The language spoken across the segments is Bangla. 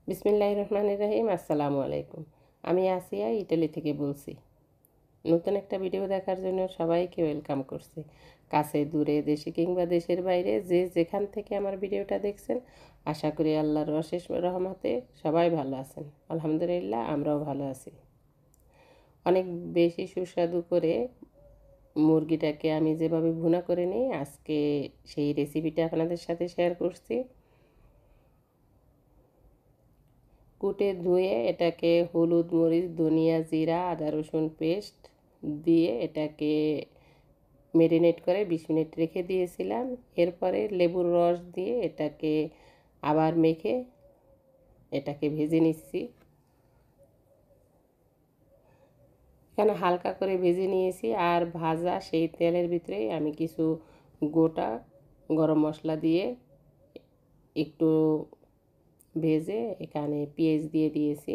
বিসমিল্লাহির রহমানির রহিম। আসসালামু আলাইকুম। আমি আসিয়া ইটালি থেকে বলছি। নতুন একটা ভিডিও দেখার জন্য সবাইকে ওয়েলকাম করছি। কাছে দূরে দেশে কিংবা দেশের বাইরে যে যেখান থেকে আমার ভিডিওটা দেখছেন, আশা করি আল্লাহর অশেষ রহমতে সবাই ভালো আছেন। আলহামদুলিল্লাহ, আমরাও ভালো আছি। অনেক বেশি সুস্বাদু করে মুরগিটাকে আমি যেভাবে ভুনা করে নিই, আজকে সেই রেসিপিটা আপনাদের সাথে শেয়ার করছি। কুটে ধুয়ে এটাকে হলুদ মরিচ ধনিয়া জিরা আদা রসুন পেস্ট দিয়ে এটাকে মেরিনেট করে 20 মিনিট রেখে দিয়েছিলাম। এরপরে লেবুর রস দিয়ে এটাকে আবার মেখে এটাকে ভেজে নিচ্ছি। এখানে হালকা করে ভেজে নিয়েছি, আর ভাজা সেই তেলের ভিতরেই আমি কিছু গোটা গরম মশলা দিয়ে একটু ভেজে এখানে পেঁয়াজ দিয়ে দিয়েছি।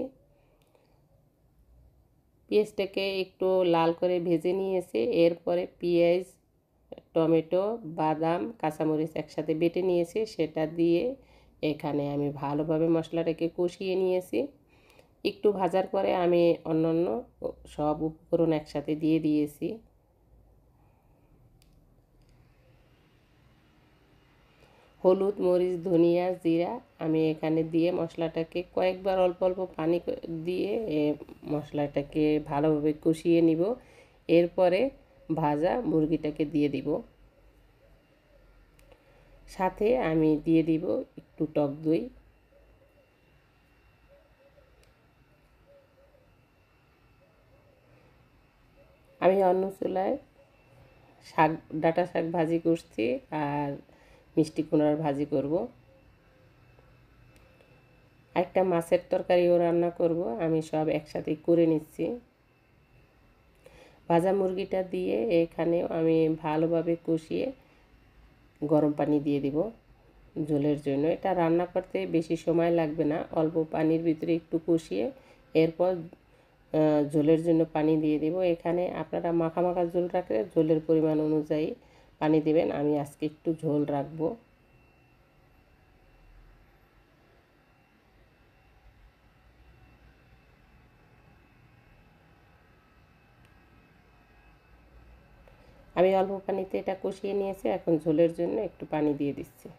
পেঁয়াজটাকে একটু লাল করে ভেজে নিয়েছি। এরপরে পেঁয়াজ টমেটো বাদাম কাঁচামরিচ একসাথে বেটে নিয়েছি, সেটা দিয়ে এখানে আমি ভালোভাবে মশলাটাকে কষিয়ে নিয়েছি। একটু ভাজার পরে আমি অন্যান্য সব উপকরণ একসাথে দিয়ে দিয়েছি। হলুদ মরিচ ধনিয়া জিরা আমি এখানে দিয়ে মশলাটাকে কয়েকবার অল্প অল্প পানি দিয়ে মশলাটাকে ভালোভাবে কষিয়ে নিব। এরপরে ভাজা মুরগিটাকে দিয়ে দিব। সাথে আমি দিয়ে দিব একটু টক দই। আমি অন্য চুলায় ডাঁটা শাক ভাজি করছি, আর মিষ্টি কুমড়ার ভাজি করব। একটা মাছের তরকারিও রান্না করব। আমি সব একসাথে করে নিচ্ছি। ভাজা মুরগিটা দিয়ে এখানেও আমি ভালোভাবে কষিয়ে গরম পানি দিয়ে দিব ঝোলের জন্য। এটা রান্না করতে বেশি সময় লাগবে না, অল্প পানির ভিতরে একটু কষিয়ে এরপর ঝোলের জন্য পানি দিয়ে দেব। এখানে আপনারা মাখা মাখা ঝোল রাখলে ঝোলের পরিমাণ অনুযায়ী পানি দেবেন। আমি আজকে একটু ঝোল রাখবো। আমি অল্প পানিতে এটা কষিয়ে নিয়েছি, এখন ঝোলের জন্য একটু পানি দিয়ে দিচ্ছি।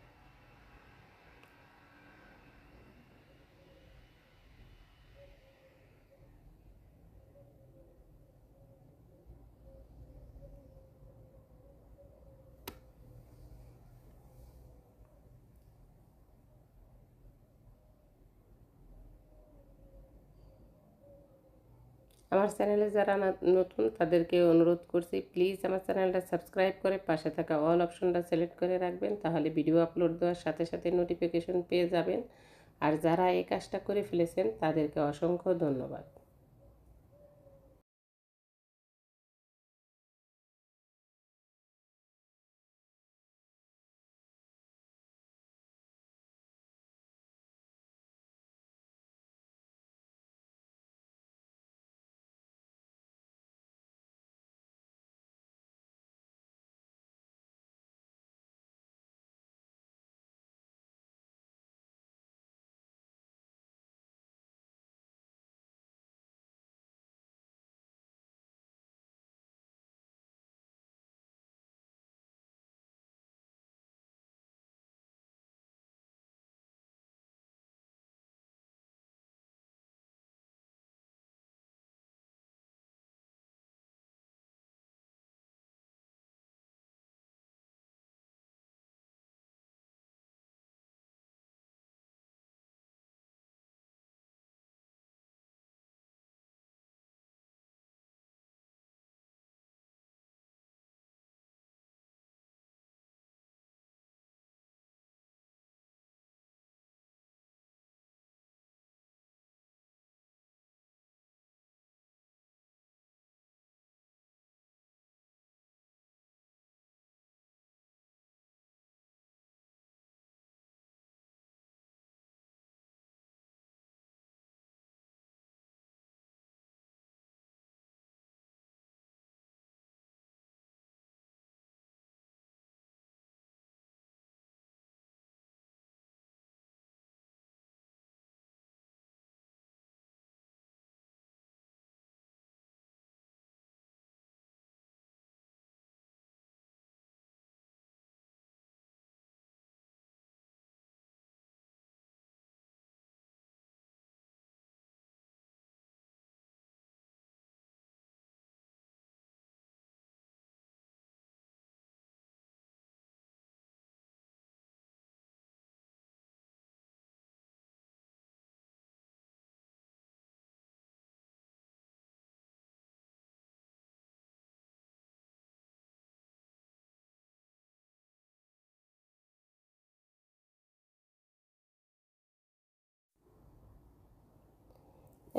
আমার চ্যানেলে যারা নতুন তাদেরকে অনুরোধ করছি, প্লিজ আমার চ্যানেলটা সাবস্ক্রাইব করে পাশে থাকা অল অপশনটা সিলেক্ট করে রাখবেন, তাহলে ভিডিও আপলোড দেওয়ার সাথে সাথে নোটিফিকেশন পেয়ে যাবেন। আর যারা এই কাজটা করে ফেলেছেন তাদেরকে অসংখ্য ধন্যবাদ।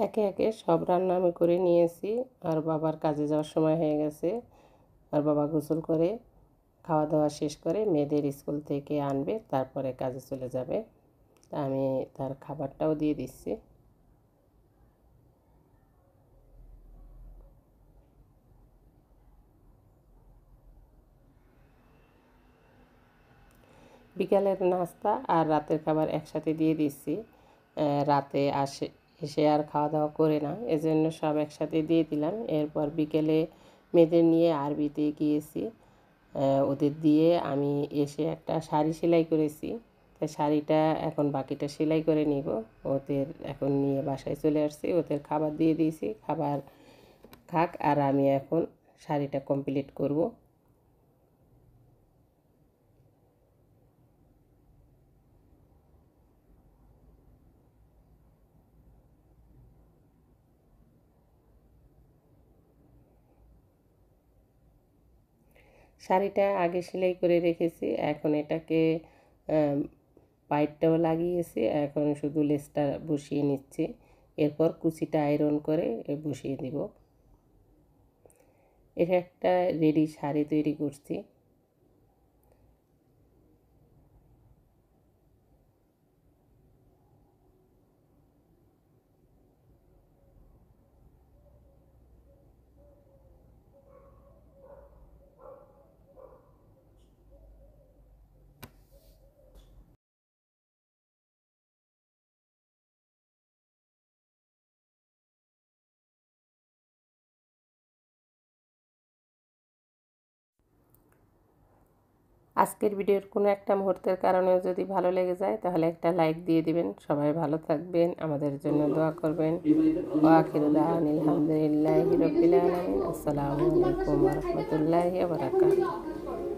একে একে সব রান্না আমি করে নিয়েছি। আর বাবার কাজে যাওয়ার সময় হয়ে গেছে। আর বাবা গোসল করে খাওয়া দাওয়া শেষ করে মেয়েদের স্কুল থেকে আনবে, তারপরে কাজে চলে যাবে। তা আমি তার খাবারটাও দিয়ে দিচ্ছি। বিকালের নাস্তা আর রাতের খাবার একসাথে দিয়ে দিচ্ছি। রাতে এসে আর খাওয়া দাওয়া করে না, এজন্য সব একসাথে দিয়ে দিলাম। এরপর বিকেলে মেয়েদের নিয়ে আরবিতে গিয়েছি। ওদের দিয়ে আমি এসে একটা শাড়ি সেলাই করেছি। তাই শাড়িটা এখন বাকিটা সেলাই করে নিব। ওদের এখন নিয়ে বাসায় চলে আসছি, ওদের খাবার দিয়ে দিয়েছি, খাবার খাক আর আমি এখন শাড়িটা কমপ্লিট করব। শাড়িটা আগে সেলাই করে রেখেছি, এখন এটাকে পাইটটাও লাগিয়েছি, এখন শুধু লেসটা বসিয়ে নিচ্ছি। এরপর কুচিটা আয়রন করে বসিয়ে দিব। এটা একটা রেডি শাড়ি তৈরি করছি। আজকের ভিডিওর কোনো একটা মুহূর্তের কারণেও যদি ভালো লেগে যায় তাহলে একটা লাইক দিয়ে দিবেন। সবাই ভালো থাকবেন, আমাদের জন্য দোয়া করবেন। ওয়া আখিরু দাওয়ানা আলহামদুলিল্লাহি রাব্বিল আলামিন। আসসালামু আলাইকুম ওয়া রাহমাতুল্লাহি ওয়া বারাকাতুহু।